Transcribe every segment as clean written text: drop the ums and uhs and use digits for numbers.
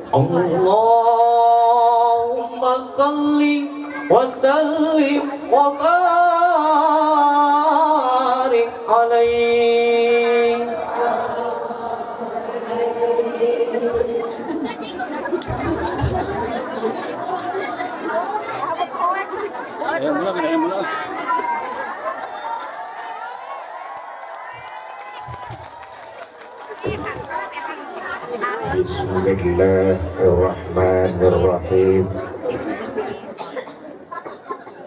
Allahumma salli wa sallim wa barik alaihi. Bismillahirrahmanirrahim.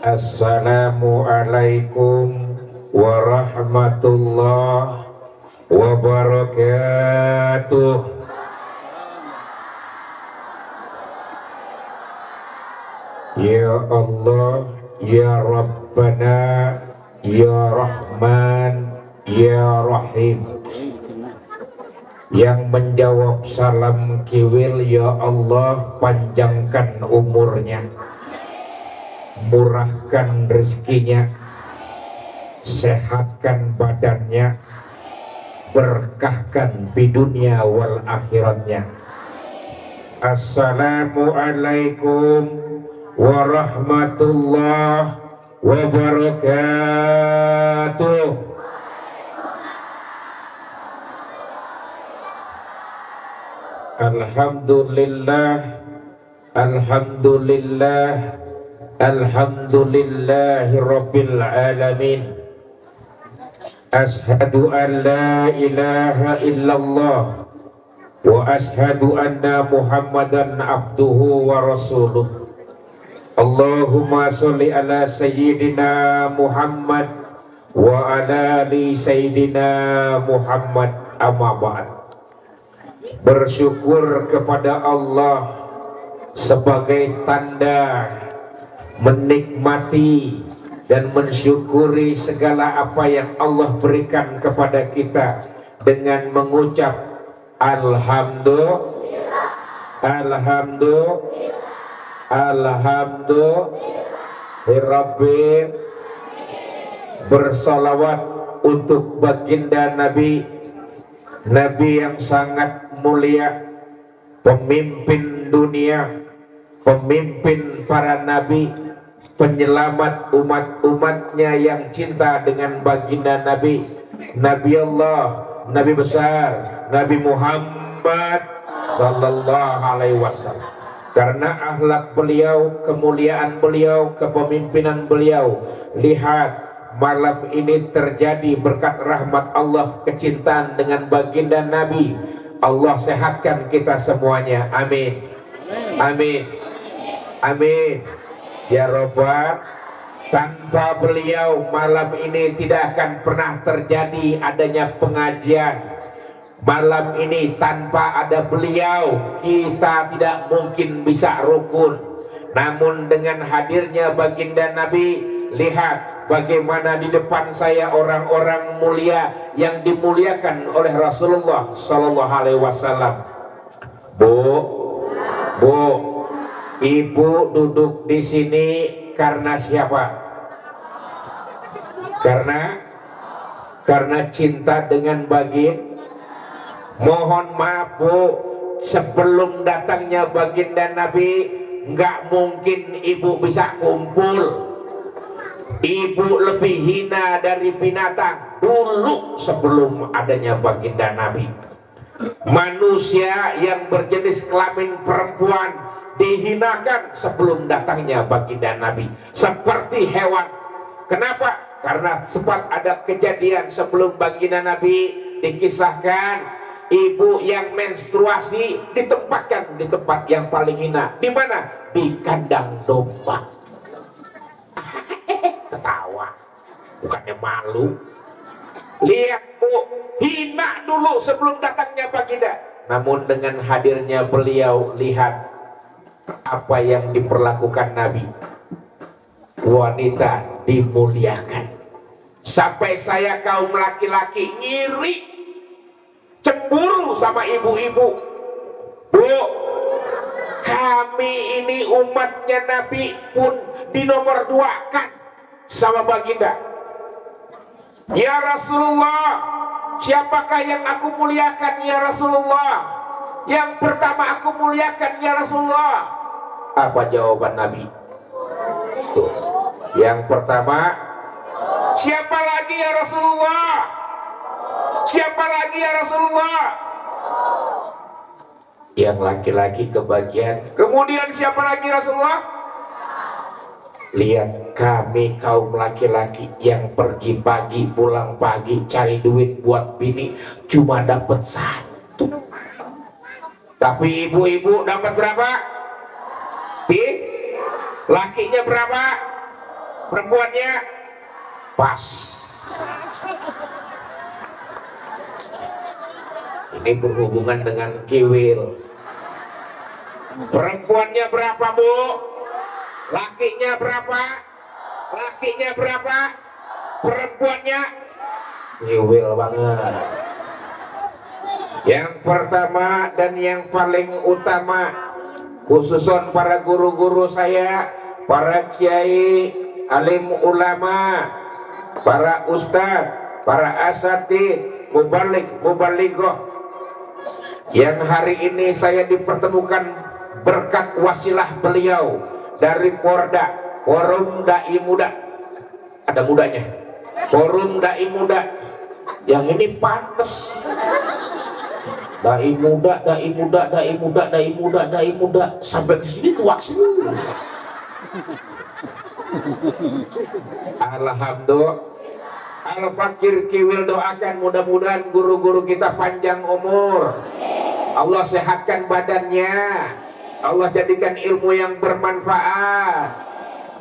Assalamualaikum warahmatullahi wabarakatuh. Ya Allah, ya Rabbana, ya Rahman, ya Rahim. Yang menjawab salam kiwil, ya Allah, panjangkan umurnya, murahkan rezekinya, sehatkan badannya, berkahkan di dunia wal akhiratnya. Assalamualaikum warahmatullahi wabarakatuh. Alhamdulillah, alhamdulillah, alhamdulillahi rabbil alamin. Ashhadu an la ilaha illallah wa ashhadu anna Muhammadan abduhu wa rasuluh. Allahumma sholli ala sayyidina Muhammad wa ala ali sayyidina Muhammad, amma ba'd. Bersyukur kepada Allah sebagai tanda menikmati dan mensyukuri segala apa yang Allah berikan kepada kita dengan mengucap alhamdulillah, alhamdulillah, alhamdulillah. Bersalawat untuk baginda Nabi, Nabi yang sangat mulia, pemimpin dunia, pemimpin para nabi, penyelamat umat-umatnya yang cinta dengan baginda Nabi, Nabi Allah, Nabi besar, Nabi Muhammad sallallahu alaihi wasallam. Karena akhlak beliau, kemuliaan beliau, kepemimpinan beliau, lihat malam ini terjadi berkat rahmat Allah, kecintaan dengan baginda Nabi. Allah sehatkan kita semuanya, amin, amin, amin. Ya Rabbal, tanpa beliau malam ini tidak akan pernah terjadi adanya pengajian. Malam ini tanpa ada beliau kita tidak mungkin bisa rukun. Namun dengan hadirnya baginda Nabi, lihat bagaimana di depan saya orang-orang mulia yang dimuliakan oleh Rasulullah sallallahu alaihi wasallam. Bu, ibu duduk di sini karena siapa? Karena cinta dengan baginda. Mohon maaf Bu, sebelum datangnya baginda Nabi nggak mungkin ibu bisa kumpul. Ibu lebih hina dari binatang dulu sebelum adanya baginda Nabi. Manusia yang berjenis kelamin perempuan dihinakan sebelum datangnya baginda Nabi, seperti hewan. Kenapa? Karena sempat ada kejadian sebelum baginda Nabi, dikisahkan ibu yang menstruasi ditempatkan di tempat yang paling hina. Di mana? Di kandang domba. Ketawa, bukannya malu. Lihat Bu, hina dulu sebelum datangnya baginda. Namun dengan hadirnya beliau, lihat apa yang diperlakukan Nabi. Wanita dimuliakan. Sampai saya kaum laki-laki ngiri, cemburu sama ibu-ibu. Bu, kami ini umatnya Nabi pun dinomor dua kan sama baginda. Ya Rasulullah, siapakah yang aku muliakan ya Rasulullah? Yang pertama aku muliakan ya Rasulullah. Apa jawaban Nabi? Tuh. Yang pertama, siapa lagi ya Rasulullah? Siapa lagi ya Rasulullah? Yang laki-laki kebagian. Kemudian siapa lagi Rasulullah? Lihat kami kaum laki-laki yang pergi pagi pulang pagi cari duit buat bini cuma dapat satu. Tapi ibu-ibu dapat berapa? Lakinya berapa? Perempuannya pas. Ini berhubungan dengan kiwil. Perempuannya berapa Bu? Lakinya berapa? Lakinya berapa? Perempuannya kiwil banget. Yang pertama dan yang paling utama, khususon para guru-guru saya, para kiai, alim ulama, para ustadz, para asatidz, mubalighah, yang hari ini saya dipertemukan berkat wasilah beliau dari Porda, Forum Dai Muda. Ada mudanya, Forum Dai Muda. Yang ini pantas. Dai muda, dai muda, dai muda, dai muda, dai muda, sampai ke sini tua semua. Alhamdulillah. Al-Fakir Kiwil doakan mudah-mudahan guru-guru kita panjang umur. Allah sehatkan badannya. Allah jadikan ilmu yang bermanfaat.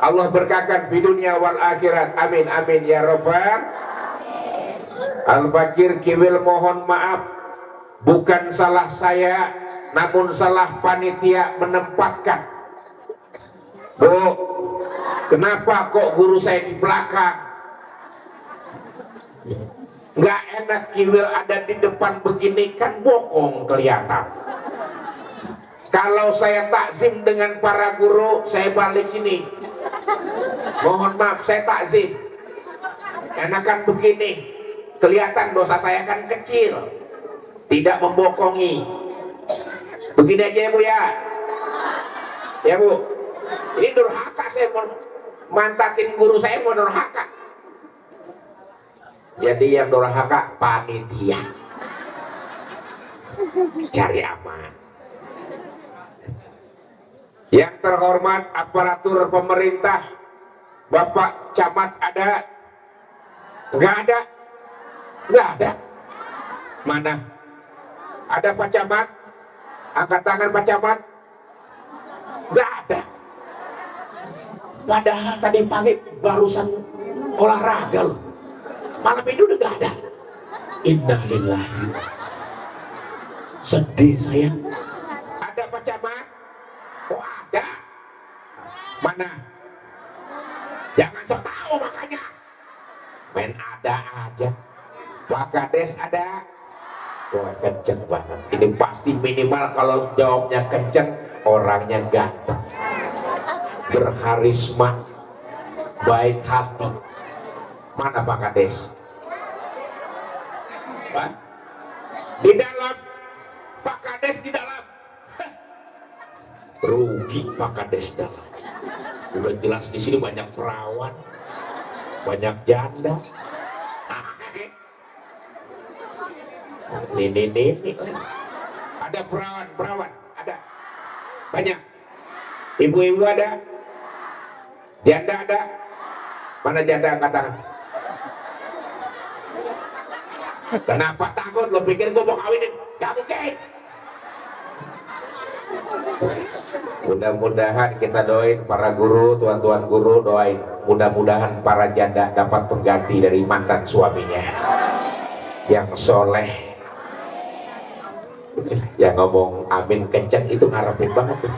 Allah berkahkan di dunia wal akhirat. Amin amin ya robbal. Al-Fakir Kiwil mohon maaf, bukan salah saya, namun salah panitia menempatkan. Bu, kenapa kok guru saya di belakang? Nggak enak Kiwil ada di depan begini, kan bokong kelihatan. Kalau saya takzim dengan para guru, saya balik sini. Mohon maaf, saya takzim. Enakan begini, kelihatan dosa saya kan kecil, tidak membokongi. Begini aja ya Bu ya. Ya Bu, ini durhaka, saya mau mantakin guru saya mau durhaka. Jadi yang durhaka panitia, cari aman. Yang terhormat aparatur pemerintah, Bapak Camat ada? Nggak ada? Nggak ada. Mana? Ada Pak Camat? Angkat tangan Pak Camat. Nggak ada. Padahal tadi pagi barusan olahraga loh. Malam ini udah nggak ada. Innalillahi. Sedih saya. Ada Pak Camat? Oh ada. Mana? Jangan sok tahu makanya. Main ada aja. Pak Kades ada? Wah kenceng banget. Ini pasti minimal kalau jawabnya kenceng, orangnya ganteng, berharisma, baik hati. Mana Pak Kades? Pak? Di dalam. Pak Kades di dalam. Rugi Pak Kades dalam. Udah jelas di sini banyak perawan, banyak janda. Ini. Ada perawan, ada banyak. Ibu-ibu ada, janda ada. Mana janda angkat tangan? Kenapa takut? Lo pikir gue mau kawinin? Gak mungkin. Mudah-mudahan kita doain para guru, tuan-tuan guru doain. Mudah-mudahan para janda dapat pengganti dari mantan suaminya yang soleh. Yang ngomong amin kenceng itu ngarepin banget tuh.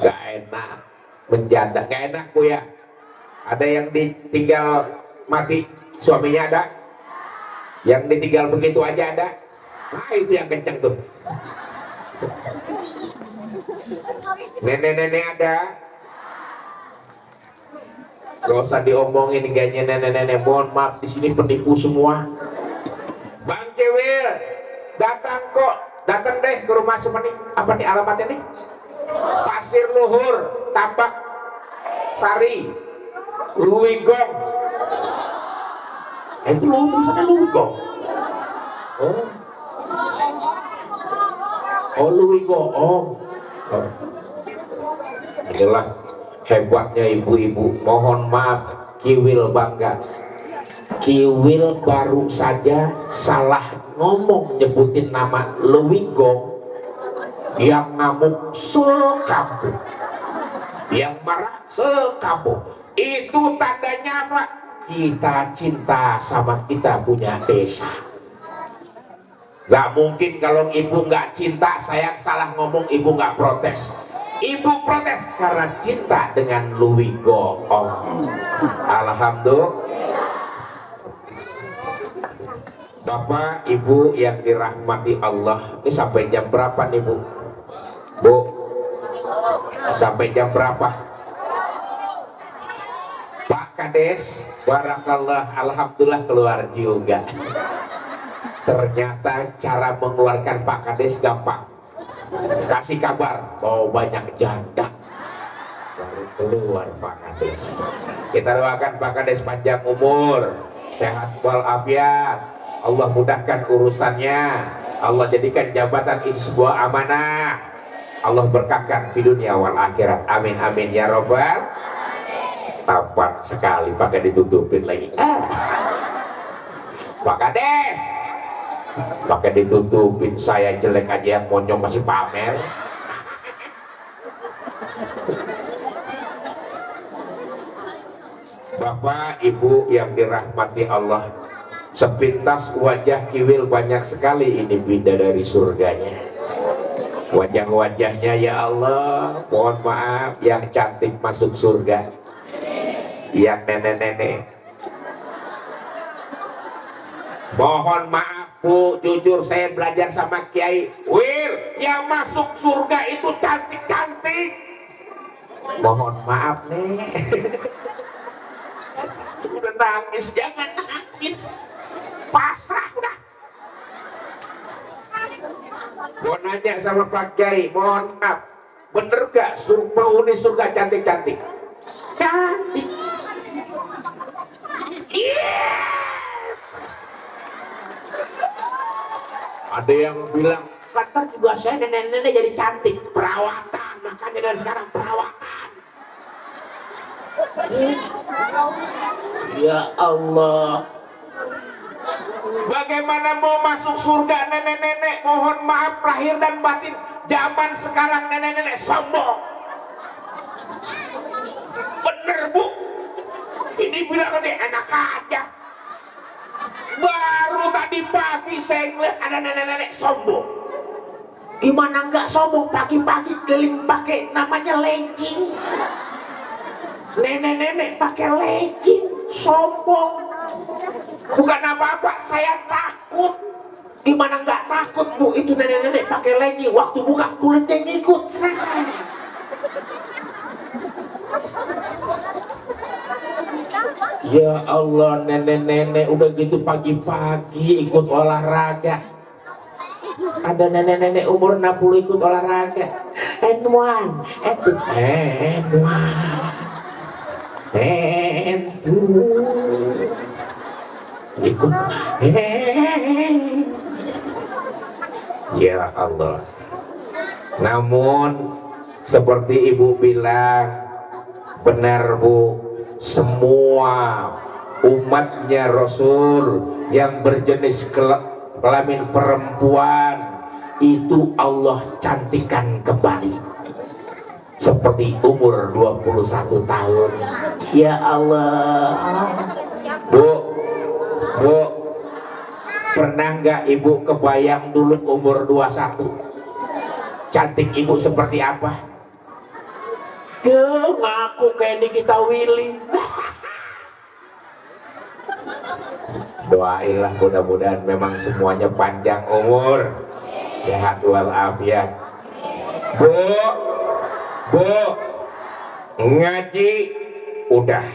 Gak enak menjanda, gak enak Bu ya. Ada yang ditinggal mati suaminya, ada yang ditinggal begitu aja, ada. Nah itu yang kenceng tuh. Nenek-nenek ada. Gak usah diomongin gayanya nenek-nenek. Mohon maaf, di sini penipu semua. Bang Cewil datang kok, datang deh ke rumah Semeni. Apa nih alamatnya nih? Pasir Luhur, Tapak Sari, Luwigong. Itu lu tulisannya Luwigong. Oh Luwigong. Oh. Inilah hebatnya ibu-ibu. Mohon maaf, Kiwil bangga. Kiwil baru saja salah ngomong nyebutin nama Luwigong. Yang ngamuk sekampung, yang marah sekampung. Itu tandanya apa? Kita cinta sama kita punya desa. Gak mungkin kalau ibu gak cinta, saya salah ngomong, ibu gak protes. Ibu protes karena cinta dengan Luwigong. Oh, alhamdulillah. Bapak, Ibu yang dirahmati Allah, ini sampai jam berapa nih Bu? Bu, sampai jam berapa? Pak Kades, barakallah, alhamdulillah keluar juga. Ternyata cara mengeluarkan Pak Kades gampang. Kasih kabar bahwa banyak janda baru keluar Pak Kades. Kita doakan Pak Kades panjang umur, sehat walafiat. Allah mudahkan urusannya. Allah jadikan jabatan itu sebuah amanah. Allah berkahkan di dunia wal akhirat. Amin amin ya robbal. Tampan sekali pakai ditutupin lagi. Pak Kades, pakai ditutupin, saya jelek aja yang monyong masih pamer. Bapak Ibu yang dirahmati Allah, sepintas wajah Kiwil banyak sekali ini bidadari surganya. Wajah-wajahnya ya Allah, mohon maaf, yang cantik masuk surga, yang nenek-nenek. Mohon maaf Bu, jujur saya belajar sama Kiai Wil, yang masuk surga itu cantik-cantik. Mohon maaf nih. Udah nangis, jangan nangis. Pasrah udah. Mau nanya sama Pak Kiai, mohon maaf, bener gak penghuni surga cantik-cantik? Cantik. Yeah. Ada yang bilang, kantor juga saya nenek-nenek jadi cantik. Perawatan, makanya dari sekarang perawatan. Ya Allah. Bagaimana mau masuk surga nenek-nenek? Mohon maaf lahir dan batin. Zaman sekarang nenek-nenek sombong. Bener Bu. Ini bilang nanti enak aja. Baru tadi pagi saya ngeliat ada nenek-nenek sombong. Gimana nggak sombong, pagi-pagi keliling pakai namanya legging. Nenek-nenek pakai legging, sombong. Bukan apa-apa, saya takut. Gimana nggak takut Bu, itu nenek-nenek pakai legging, waktu buka kulitnya ngikut saya. Ya Allah, nenek-nenek udah gitu pagi-pagi ikut olahraga. Ada nenek-nenek umur 60 ikut olahraga. N1, ikut. Ya Allah. Namun seperti Ibu bilang, benar Bu, semua umatnya Rasul yang berjenis kelamin perempuan itu Allah cantikan kembali seperti umur 21 tahun. Ya Allah. Bu, pernah nggak ibu kebayang dulu umur 21 cantik ibu seperti apa? Ngaku kayak Nikita Willy. Doailah mudah-mudahan memang semuanya panjang umur, sehat walafiat. Bu, ngaji udah,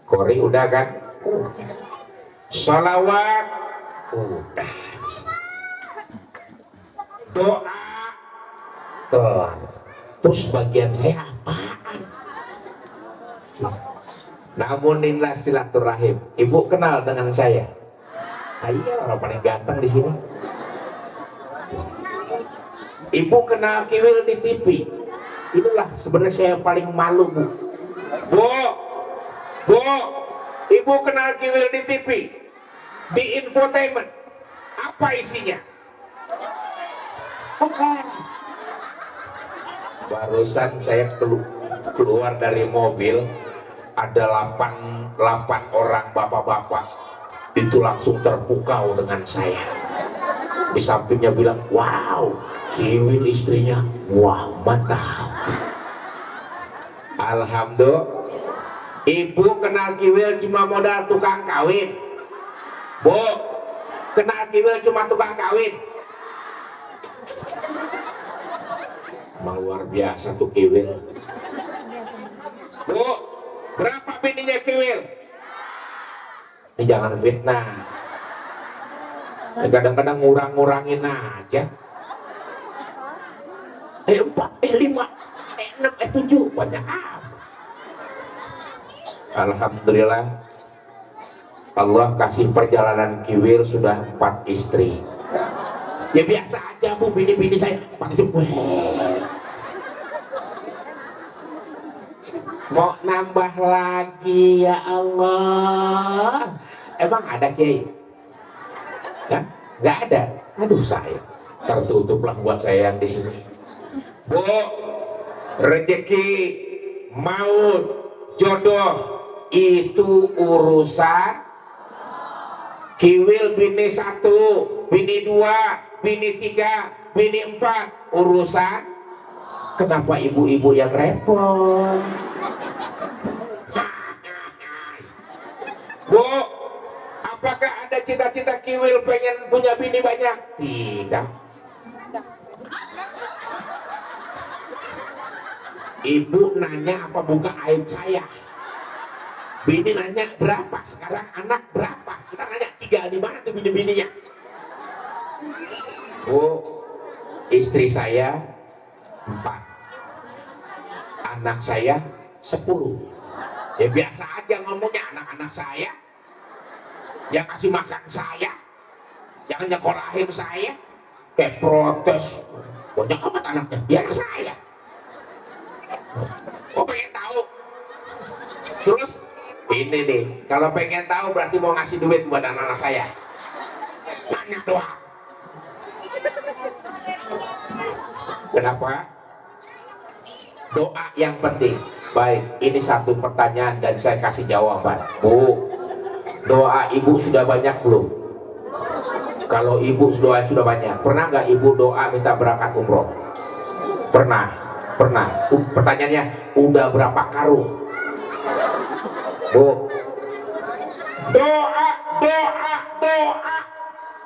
kori udah kan? Salawat udah, doa telah. Terus bagian saya apaan? Namun inilah silaturahim. Ibu kenal dengan saya? Iya, orang paling ganteng di sini. Ibu kenal Kiwil di TV. Itulah sebenarnya saya paling malu, Bu. Bu, ibu kenal Kiwil di TV, di infotainment. Apa isinya? Barusan saya keluar dari mobil, ada 8 orang bapak-bapak itu langsung terpukau dengan saya. Di sampingnya bilang, wow, Kiwil istrinya, wah mantap. Alhamdulillah. Ibu kenal Kiwil cuma modal tukang kawin. Bu, kenal Kiwil cuma tukang kawin. Emang luar biasa tuh Kiwil. Bu, berapa bininya Kiwil? Ini jangan fitnah. Kadang-kadang ngurang-ngurangin aja. 4, 5, 6, 7, banyak apa? Alhamdulillah, Allah kasih perjalanan Kiwil sudah 4 istri. Ya biasa aja Bu, bini-bini saya 4 istri. Mau nambah lagi ya Allah. Emang ada Kiai? Ya? Nggak ada. Aduh saya tertutuplah buat saya yang di sini. Bu, rezeki, maut, jodoh itu urusan. Kiwil bini 1, bini 2, bini 3, bini 4 urusan. Kenapa ibu-ibu yang repot? Bu, apakah ada cita-cita Kiwil pengen punya bini banyak? Tidak. Ibu nanya apa buka aib saya? Bini nanya berapa? Sekarang anak berapa? Kita nanya 3, di mana tuh bini-bininya? Bu, istri saya 4, anak saya 10. Ya biasa aja ngomongnya, anak-anak saya yang kasih makan saya, jangan nyekolahin saya. Kayak protes, banyak amat anaknya, biar saya. Oh pengen tahu? Terus ini nih, kalau pengen tahu berarti mau ngasih duit buat anak-anak saya. Nanya doang. Kenapa? Doa yang penting. Baik, ini satu pertanyaan dan saya kasih jawaban. Bu, doa ibu sudah banyak belum? Kalau ibu doa sudah banyak, pernah nggak ibu doa minta berangkat umroh? Pernah, pernah. Pertanyaannya, udah berapa karung? Bu, doa.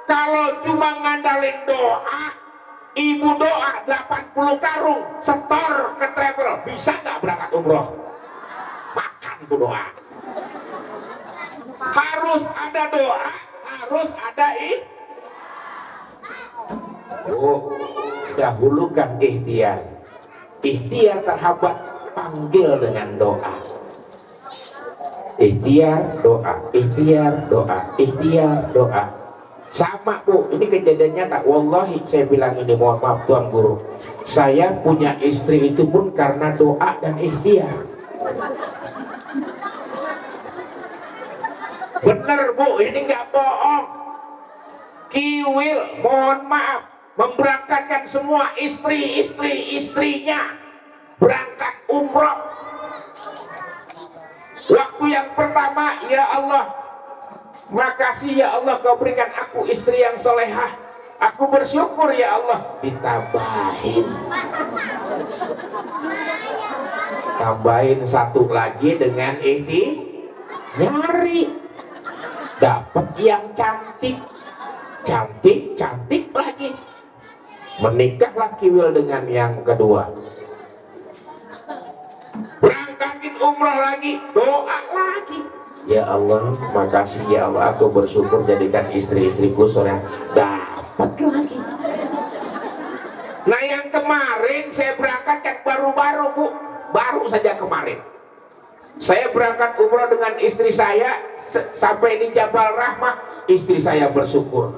Kalau cuma ngandalin doa, ibu doa 80 karung, setor ke travel, bisa nggak berangkat umroh? Makan tuh doa. Harus ada doa, harus ada dahulukan ikhtiar. Ikhtiar terhambat, panggil dengan doa. Ikhtiar doa, ikhtiar doa, ikhtiar doa. Sama Bu, ini kejadiannya tak. Wallahi saya bilang ini, mohon maaf Tuan Guru, saya punya istri itu pun karena doa dan ikhtiar. Bener Bu, ini nggak bohong. Kiwil mohon maaf memberangkatkan semua istrinya berangkat umroh. Waktu yang pertama, ya Allah, makasih ya Allah kau berikan aku istri yang solehah. Aku bersyukur ya Allah. Tambahin satu lagi dengan nyari dapat yang cantik lagi. Menikahlah Kiwil dengan yang kedua. Berangkatin umroh lagi, doa lagi. Ya Allah, makasih ya Allah, aku bersyukur jadikan istri-istriku soleh. Dapat lagi. Nah yang kemarin saya berangkatkan baru-baru Bu, baru saja kemarin. Saya berangkat umroh dengan istri saya, sampai di Jabal Rahmah, istri saya bersyukur.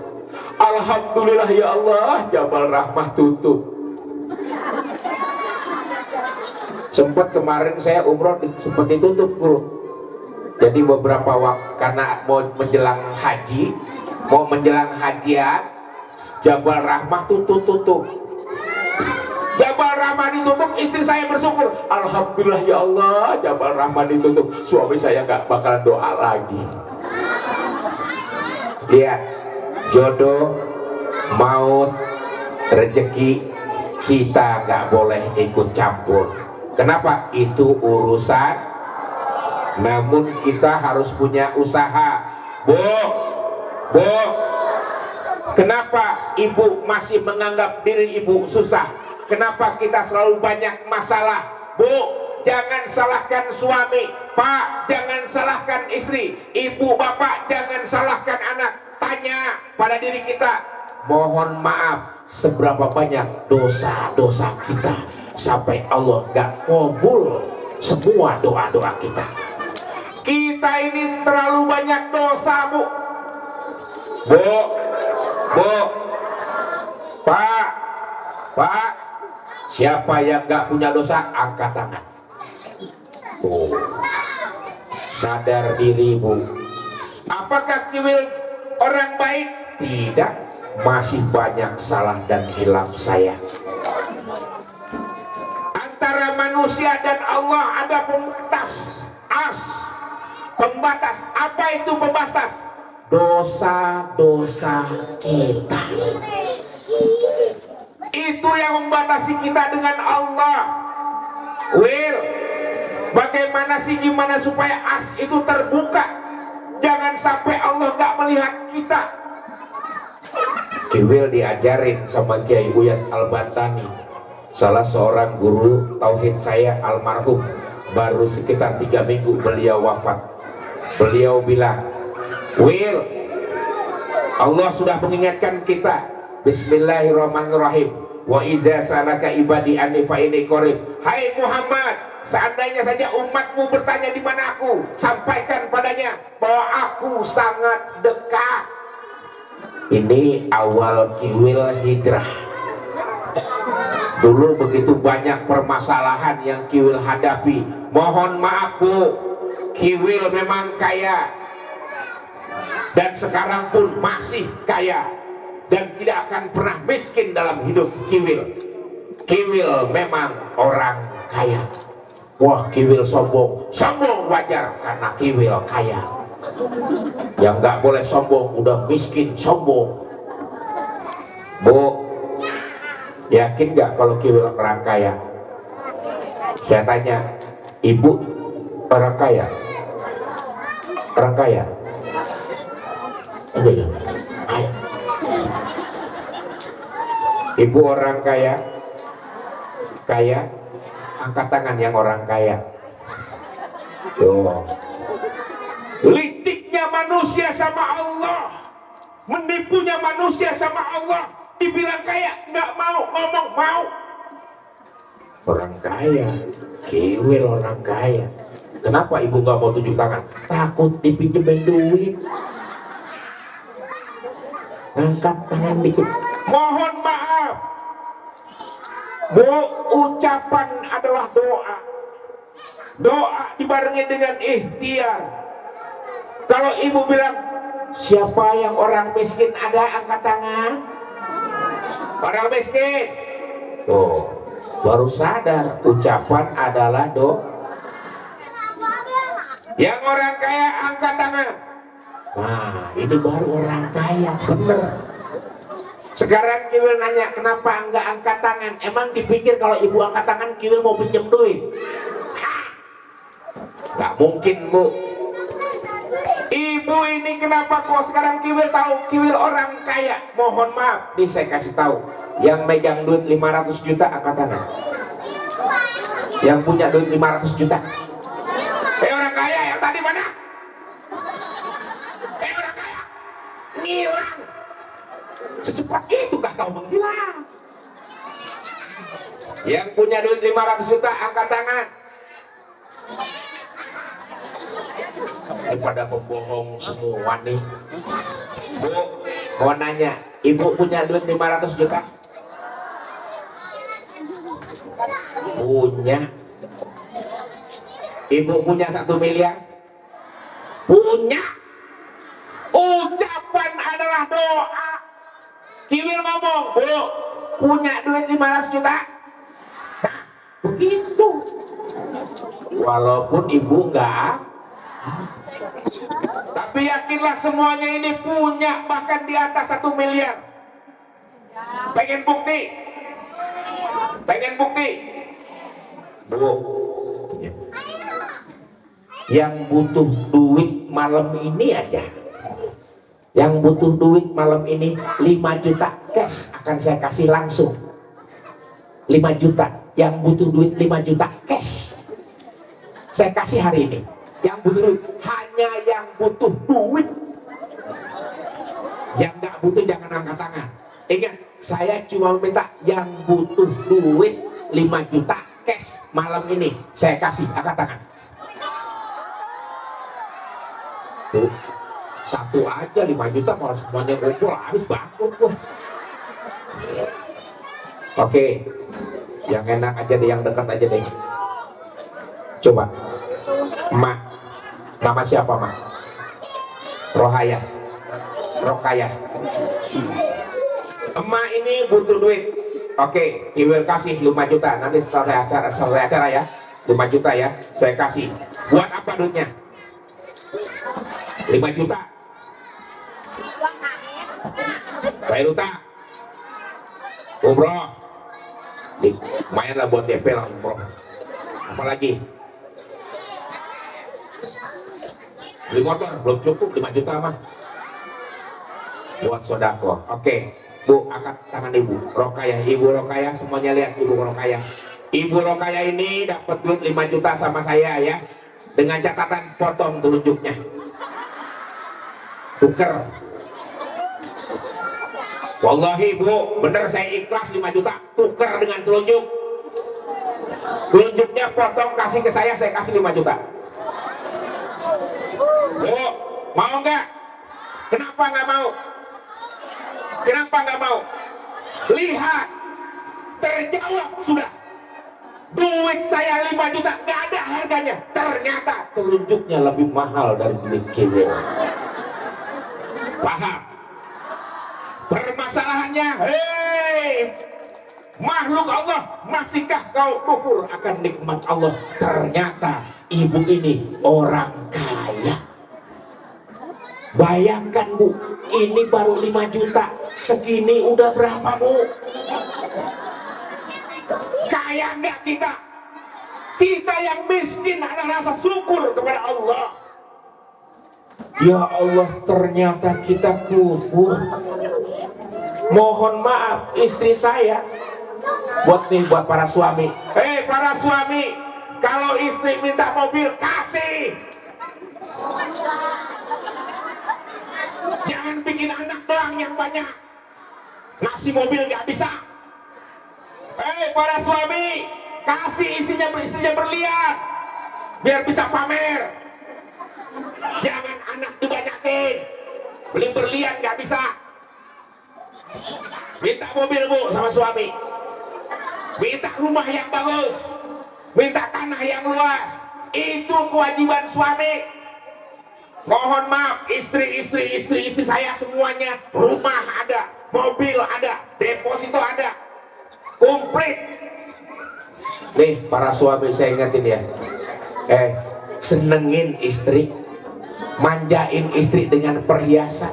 Alhamdulillah ya Allah, Jabal Rahmah tutup. Sempat kemarin saya umroh sempat ditutup Bu. Jadi beberapa waktu karena mau menjelang hajian, Jabal Rahmah tutup. Jabal Rahmah ditutup, istri saya bersyukur. Alhamdulillah ya Allah, Jabal Rahmah ditutup. Suami saya gak bakalan doa lagi. Lihat, jodoh, maut, rezeki kita gak boleh ikut campur. Kenapa? Itu urusan. Namun kita harus punya usaha. Bu, kenapa ibu masih menganggap diri ibu susah? Kenapa kita selalu banyak masalah? Bu, jangan salahkan suami. Pak, jangan salahkan istri. Ibu, bapak, jangan salahkan anak. Tanya pada diri kita, mohon maaf, seberapa banyak dosa-dosa kita sampai Allah gak kabul semua doa-doa kita. Kita ini terlalu banyak dosa Bu. Pak, siapa yang gak punya dosa angkat tangan. Tuh, sadar diri Bu. Apakah Kiwil orang baik? Tidak, masih banyak salah dan hilaf saya. Antara manusia dan Allah ada pembatas. Pembatas. Apa itu pembatas? Dosa-dosa kita. Itu yang membatasi kita dengan Allah. Bagaimana sih, gimana supaya itu terbuka? Jangan sampai Allah gak melihat kita. Kiwil diajarin sama Kiai Uyat Al-Bantani, salah seorang guru tauhid saya almarhum. Baru sekitar 3 minggu beliau wafat. Beliau bilang, Allah sudah mengingatkan kita. Bismillahirrahmanirrahim. Wa iza salaka ibadi anni fa inni qarib. Hai Muhammad, seandainya saja umatmu bertanya di mana aku, sampaikan padanya bahwa aku sangat dekat. Ini awal Kiwil hijrah. Dulu begitu banyak permasalahan yang Kiwil hadapi. Mohon maaf Bu, Kiwil memang kaya dan sekarang pun masih kaya dan tidak akan pernah miskin dalam hidup Kiwil. Kiwil memang orang kaya. Wah, Kiwil sombong wajar karena Kiwil kaya. Yang nggak boleh sombong udah miskin sombong. Bu, yakin nggak kalau Kiwil orang kaya? Saya tanya, ibu orang kaya? Orang kaya? Enggak ya? Ibu orang kaya? Kaya? Angkat tangan yang orang kaya. Tuh. Liciknya manusia sama Allah, menipunya manusia sama Allah. Dibilang kaya, nggak mau ngomong mau. Orang kaya, Kiwil orang kaya. Kenapa ibu nggak mau tunjuk tangan? Takut dipinjemin duit. Angkat tangan dikit. Mohon maaf, Bu, ucapan adalah doa. Doa dibarengi dengan ikhtiar. Kalau ibu bilang, siapa yang orang miskin ada angkat tangan? Orang miskin. Tuh, baru sadar ucapan adalah Yang orang kaya angkat tangan. Nah, ini baru orang kaya, bener. Sekarang Kiwil nanya, kenapa enggak angkat tangan? Emang dipikir kalau ibu angkat tangan Kiwil mau pinjam duit? Nggak mungkin, Bu. Ibu ini kenapa kok sekarang Kiwil tahu Kiwil orang kaya? Mohon maaf, nih saya kasih tahu. Yang megang duit 500 juta angkat tangan. Yang punya duit 500 juta. Orang kaya yang tadi mana? Orang kaya ngilang. Secepat itukah kau menghilang? Yang punya duit 500 juta angkat tangan. Pada pembohong semua nih. Bu, mau nanya, ibu punya duit 500 juta? Punya. Ibu punya 1 miliar? Punya. Ucapan adalah doa. Kiwil ngomong, Bu, punya duit 500 juta? Nah, begitu. Walaupun ibu enggak, tapi yakinlah semuanya ini punya, bahkan di atas 1 miliar. Pengen bukti? Pengen bukti? Bu, yang butuh duit malam ini aja, yang butuh duit malam ini 5 juta cash akan saya kasih langsung. 5 juta, yang butuh duit 5 juta cash saya kasih hari ini. Yang butuh duit, hanya yang butuh duit. Yang nggak butuh jangan angkat tangan. Ingat, saya cuma minta yang butuh duit 5 juta cash malam ini saya kasih, angkat tangan. Tuh, satu aja 5 juta malah semuanya ngumpul habis bangkrut gua. Oke, yang enak aja deh, yang dekat aja deh. Coba, Mak, nama siapa Mak? Rohaya, Rokaya. Emak ini butuh duit. Oke, Kiwil kasih 5 juta. Nanti setelah selesai acara ya, 5 juta ya, saya kasih. Buat apa duitnya? 5 juta. Bayar utang. Umroh. Lumayan lah buat DP lah umroh. Apalagi? Beli motor, belum cukup 5 juta mah. Buat sodako. Oke, Bu, angkat tangan Ibu Rokaya. Ibu Rokaya, semuanya lihat Ibu Rokaya. Ibu Rokaya ini dapat duit 5 juta sama saya ya, dengan catatan potong telunjuknya. Tuker. Wallahi Bu, bener saya ikhlas 5 juta, tuker dengan telunjuk. Telunjuknya potong, kasih ke saya kasih 5 juta. Bu, mau nggak? Kenapa nggak mau? Kenapa nggak mau? Lihat, terjawab sudah. Duit saya 5 juta, nggak ada harganya. Ternyata telunjuknya lebih mahal dari duit Kiwil. Paham? Permasalahannya, hei, makhluk Allah, masihkah kau kufur akan nikmat Allah? Ternyata ibu ini orang kaya. Bayangkan Bu, ini baru 5 juta, segini udah berapa Bu? Kaya nggak kita? Kita yang miskin ada rasa syukur kepada Allah. Ya Allah, ternyata kita kufur. Mohon maaf istri saya. Buat para suami. Para suami, kalau istri minta mobil kasih. Jangan bikin anak doang yang banyak. Ngasih mobil nggak bisa. Para suami, kasih istrinya berlian biar bisa pamer. Jangan anak dibanyakin. Beli berlian nggak bisa. Minta mobil Bu sama suami. Minta rumah yang bagus. Minta tanah yang luas. Itu kewajiban suami. Mohon maaf, istri saya semuanya, rumah ada, mobil ada, deposito ada, komplit. Nih para suami saya ingatin ya, senengin istri, manjain istri dengan perhiasan,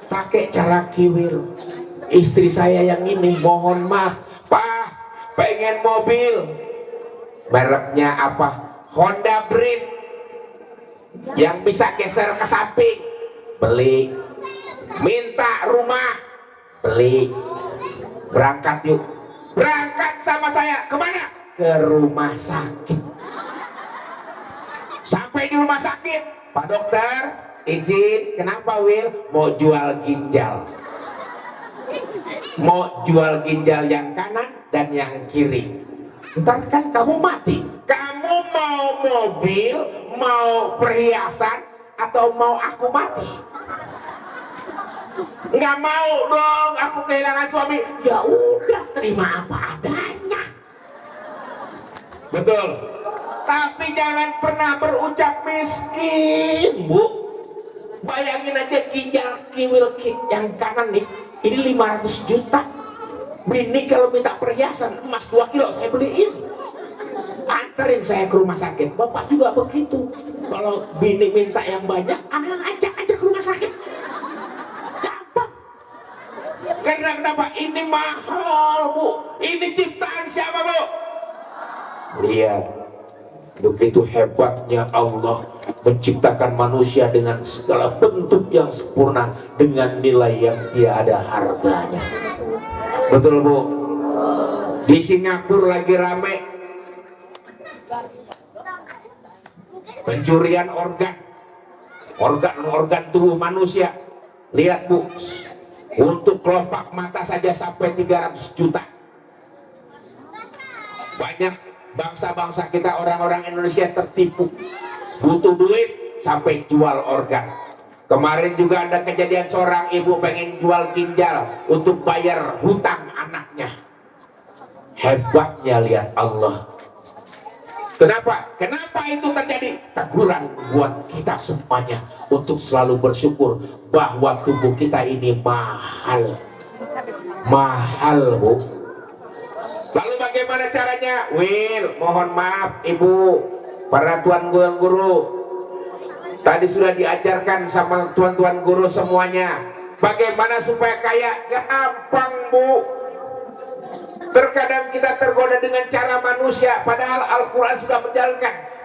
pakai cara kiwil. Istri saya yang ini, mohon maaf, Pak, pengen mobil, mereknya apa? Honda Breed yang bisa geser ke samping, beli. Minta rumah, beli. Berangkat yuk, berangkat sama saya kemana? Ke rumah sakit. Sampai di rumah sakit, Pak dokter izin. Kenapa Wil? Mau jual ginjal, mau jual ginjal yang kanan dan yang kiri. Ntar kan kamu mati. Kamu mau mobil, mau perhiasan, atau mau aku mati? Nggak mau dong aku kehilangan suami. Ya udah, terima apa adanya. Betul. Tapi jangan pernah berucap miskin, Bu. Bayangin aja ginjal kiwil yang kanan nih, ini 500 juta. Bini kalau minta perhiasan emas 2 kilo saya beliin, anterin saya ke rumah sakit. Bapak juga begitu, kalau bini minta yang banyak, ajak aja ke rumah sakit. Gampang. Karena kenapa? Ini mahal, Bu. Ini ciptaan siapa, Bu? Lihat, begitu hebatnya Allah menciptakan manusia dengan segala bentuk yang sempurna, dengan nilai yang tiada harganya. Betul, Bu. Di Singapura lagi rame pencurian organ tubuh manusia. Lihat, Bu, untuk kelopak mata saja sampai 300 juta. Banyak bangsa-bangsa kita, orang-orang Indonesia tertipu, butuh duit sampai jual organ. Kemarin juga ada kejadian seorang ibu pengen jual ginjal untuk bayar hutang anaknya. Hebatnya lihat Allah. Kenapa? Kenapa itu terjadi? Teguran buat kita semuanya untuk selalu bersyukur bahwa tubuh kita ini mahal. Mahal, Bu. Lalu bagaimana caranya? Wil, mohon maaf Ibu, para tuan guru, tadi sudah diajarkan sama tuan-tuan guru semuanya. Bagaimana supaya kaya? Gampang, Bu. Terkadang kita tergoda dengan cara manusia, padahal Al-Quran sudah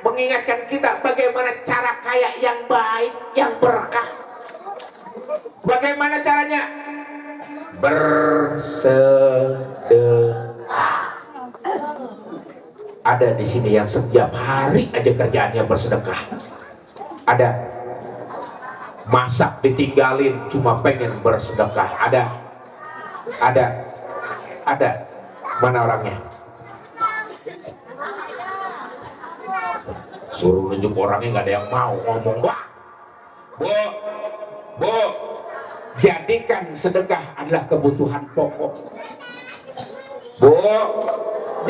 mengingatkan kita bagaimana cara kaya yang baik, yang berkah. Bagaimana caranya? Bersedekah. Ada di sini yang setiap hari aja kerjaannya bersedekah. Ada. Masak ditinggalin cuma pengen bersedekah. Ada. Mana orangnya? Suruh nunjuk orangnya, nggak ada yang mau ngomong. Wah, Bu, jadikan sedekah adalah kebutuhan pokok. Bu,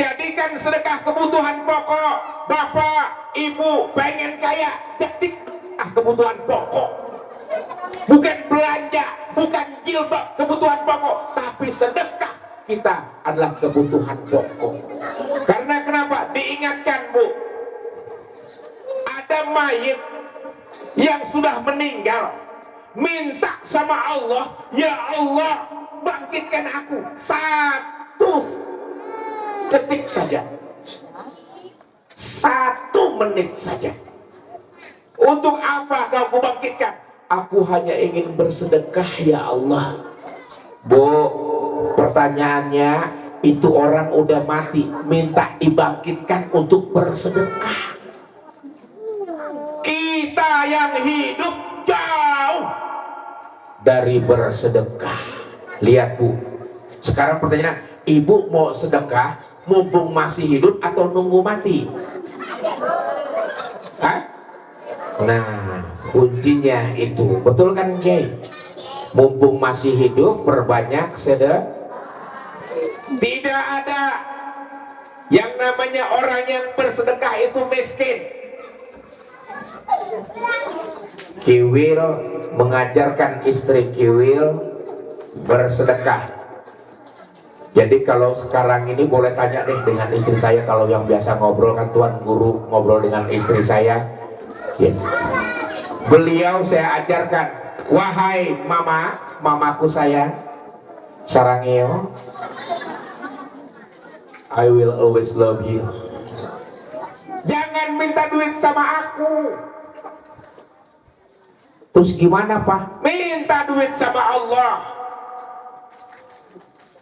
jadikan sedekah kebutuhan pokok. Bapak, Ibu pengen kaya, jadi kebutuhan pokok. Bukan belanja, bukan jilbab, kebutuhan pokok, tapi sedekah kita adalah kebutuhan pokok. Karena kenapa? Diingatkan, Bu, ada mayit yang sudah meninggal, minta sama Allah, ya Allah bangkitkan aku 1 detik saja, 1 menit saja. Untuk apa kau kubangkitkan? Aku hanya ingin bersedekah, ya Allah. Bu, pertanyaannya, itu orang udah mati minta dibangkitkan untuk bersedekah. Kita yang hidup jauh dari bersedekah. Lihat, Bu, sekarang pertanyaan, Ibu mau sedekah mumpung masih hidup atau nunggu mati? Hah? Nah, kuncinya itu, betul kan, Kiai? Mumpung masih hidup perbanyak sedekah. Tidak ada yang namanya orang yang bersedekah itu miskin. Kiwil mengajarkan istri Kiwil bersedekah. Jadi kalau sekarang ini boleh tanya deh dengan istri saya, kalau yang biasa ngobrol kan Tuan Guru ngobrol dengan istri saya ya. Beliau saya ajarkan, wahai mama, mamaku saya sarangeo, I will always love you. Jangan minta duit sama aku. Terus gimana Pak? Minta duit sama Allah.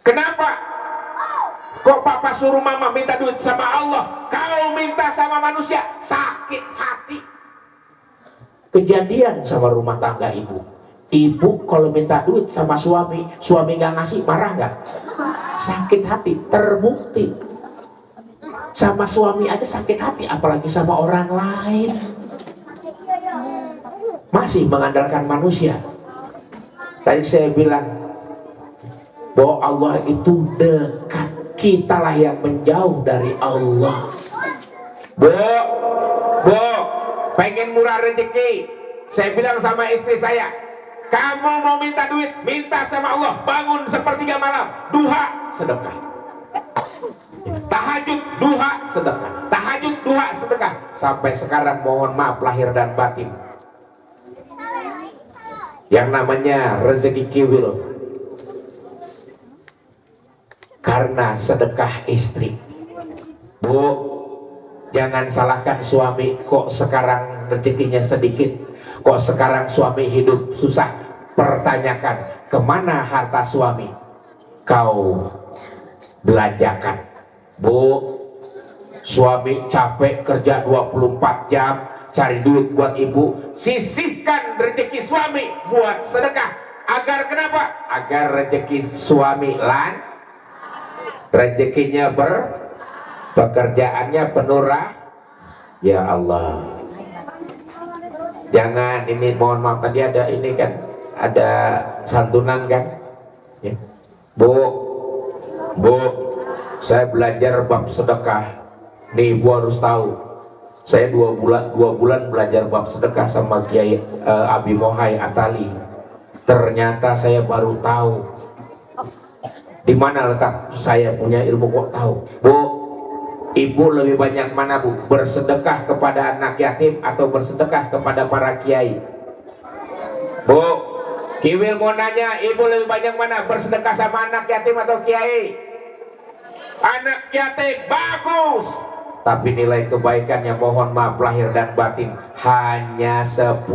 Kenapa? Kok Papa suruh Mama minta duit sama Allah? Kau minta sama manusia, sakit hati. Kejadian sama rumah tangga ibu. Ibu kalau minta duit sama suami, suami nggak ngasih, marah nggak? Sakit hati, terbukti. Sama suami aja sakit hati, apalagi sama orang lain. Masih mengandalkan manusia. Tadi saya bilang bahwa Allah itu dekat, kitalah yang menjauh dari Allah. Bu, pengen murah rezeki. Saya bilang sama istri saya, kamu mau minta duit, minta sama Allah. Bangun sepertiga malam, duha, sedekah. Tahajud, duha, sedekah. Tahajud, duha, sedekah. Sampai sekarang mohon maaf lahir dan batin, yang namanya rezeki Kiwil karena sedekah istri. Bu, jangan salahkan suami, kok sekarang rezekinya sedikit, kok sekarang suami hidup susah. Pertanyakan, kemana harta suami kau belanjakan? Bu, suami capek kerja 24 jam cari duit buat ibu, sisihkan rezeki suami buat sedekah. Agar kenapa? Agar rezeki suami rezekinya pekerjaannya penuh ya Allah. Jangan, ini mohon maaf tadi ada ini kan, ada santunan kan ya. Bu, saya belajar bab sedekah nih, ibu harus tahu. Saya 2 bulan belajar bab sedekah sama Kiai Abi Mohai Atali. Ternyata saya baru tahu di mana letak saya punya ilmu, kok tahu. Bu, ibu lebih banyak mana bu? Bersedekah kepada anak yatim atau bersedekah kepada para kiai? Bu, Kiwil mau nanya, ibu lebih banyak mana? Bersedekah sama anak yatim atau kiai? Anak yatim, bagus. Tapi nilai kebaikannya mohon maaf lahir dan batin hanya 10.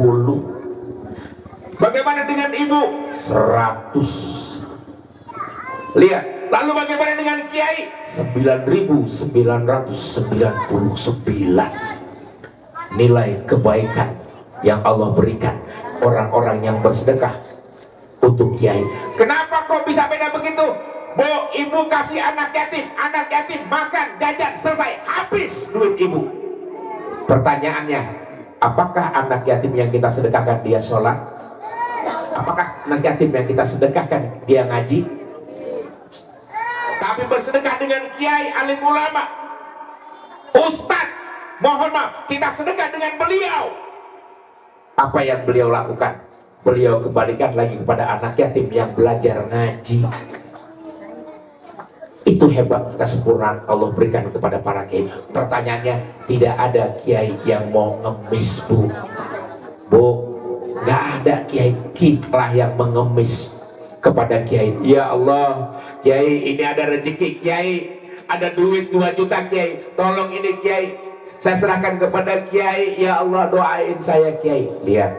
Bagaimana dengan ibu? 100. Lihat, lalu bagaimana dengan kiai? 9.999. Nilai kebaikan yang Allah berikan orang-orang yang bersedekah untuk kiai. Kenapa kok bisa beda begitu? Bu, ibu kasih anak yatim makan, jajan, selesai, habis duit ibu. Pertanyaannya, apakah anak yatim yang kita sedekahkan dia sholat? Apakah anak yatim yang kita sedekahkan dia ngaji? Tapi bersedekah dengan kiai, alim ulama, ustadz, mohon maaf, kita sedekah dengan beliau. Apa yang beliau lakukan? Beliau kembalikan lagi kepada anak yatim yang belajar ngaji. Itu hebat kesempurnaan Allah berikan kepada para kiai. Pertanyaannya, tidak ada kiai yang mau ngemis, bu. Nggak ada kiai, kita yang mengemis kepada kiai. Ya Allah, kiai ini ada rezeki kiai, ada duit 2 juta kiai, tolong ini kiai, saya serahkan kepada kiai. Ya Allah, doain saya kiai. Lihat,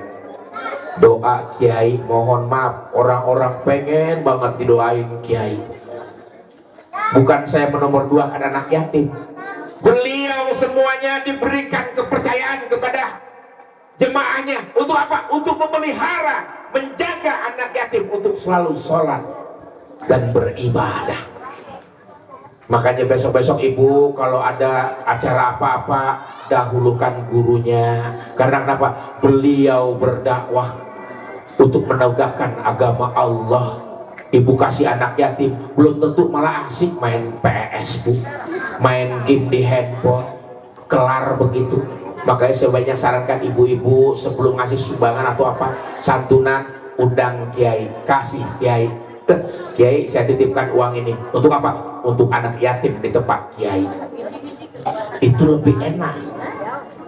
doa kiai, mohon maaf, orang-orang pengen banget didoain kiai. Bukan saya menomor 2 kan anak yatim. Beliau semuanya diberikan kepercayaan kepada jemaahnya. Untuk apa? Untuk memelihara, menjaga anak yatim untuk selalu sholat dan beribadah. Makanya besok-besok ibu kalau ada acara apa-apa, dahulukan gurunya. Karena kenapa? Beliau berdakwah untuk menegakkan agama Allah. Ibu kasih anak yatim, belum tentu malah asik main PS bu, main game di handphone, kelar begitu. Makanya sebaiknya sarankan ibu-ibu sebelum ngasih sumbangan atau apa, santunan, undang kiai, kasih kiai. Kiai, saya titipkan uang ini untuk apa? Untuk anak yatim di tempat kiai. Itu lebih enak.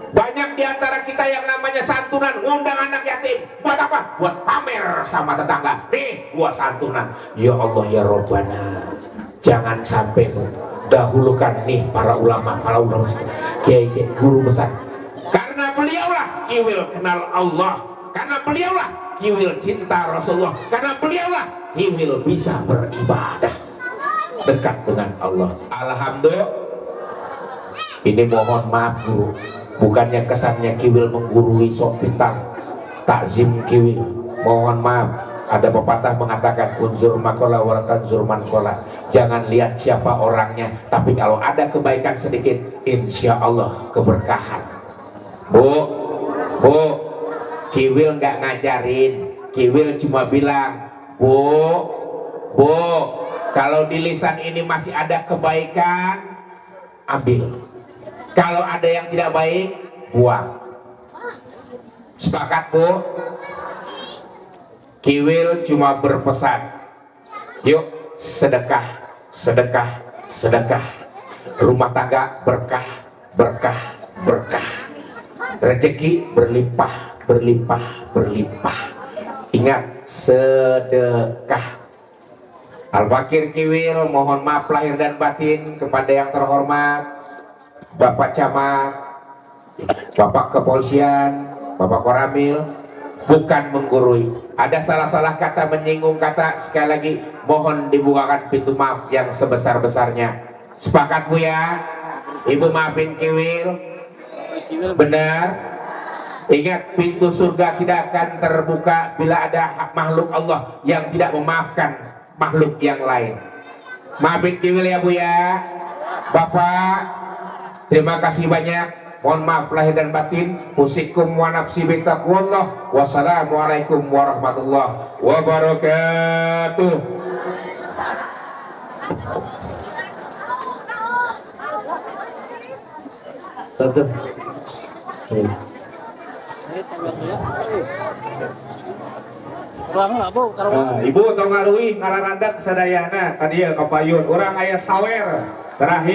Banyak di antara kita yang namanya santunan ngundang anak yatim. Buat apa? Buat pamer sama tetangga. Nih, gua santunan. Ya Allah ya Robbana. Jangan sampai dahulukan nih para ulama kiai, guru besar. Karena beliaulah kiwil kenal Allah. Karena beliaulah kiwil cinta Rasulullah. Karena beliaulah kiwil bisa beribadah dekat dengan Allah. Alhamdulillah. Ini mohon maaf guru, bukannya kesannya kiwil menggurui sok pintar takzim kiwil. Mohon maaf, ada pepatah mengatakan unzur makola waratan zurman kola. Jangan lihat siapa orangnya, tapi kalau ada kebaikan sedikit, insya Allah keberkahan. Bu, kiwil nggak ngajarin, kiwil cuma bilang, bu, kalau di lisan ini masih ada kebaikan, ambil. Kalau ada yang tidak baik, buang. Sepakat, Bu? Kiwil cuma berpesan, yuk sedekah, sedekah, sedekah. Rumah tangga berkah, berkah, berkah. Rezeki berlimpah, berlimpah, berlimpah. Ingat, sedekah. Al-Fakir Kiwil mohon maaf lahir dan batin kepada yang terhormat Bapak Camat, Bapak Kepolisian, Bapak Koramil, bukan menggurui. Ada salah-salah kata, menyinggung kata, sekali lagi mohon dibukakan pintu maaf yang sebesar-besarnya. Sepakat Bu ya? Ibu maafin Kiwil? Benar? Ingat, pintu surga tidak akan terbuka bila ada makhluk Allah yang tidak memaafkan makhluk yang lain. Maafin Kiwil ya Bu ya. Bapak, terima kasih banyak. Mohon maaf lahir dan batin. Usikum wa nafsi bitaqwallah. Wassalamualaikum warahmatullahi wabarakatuh. Satu. Nah, Ibu tong ngarui ngararandak sadayana tadi ya kapayun orang aya sawer terakhir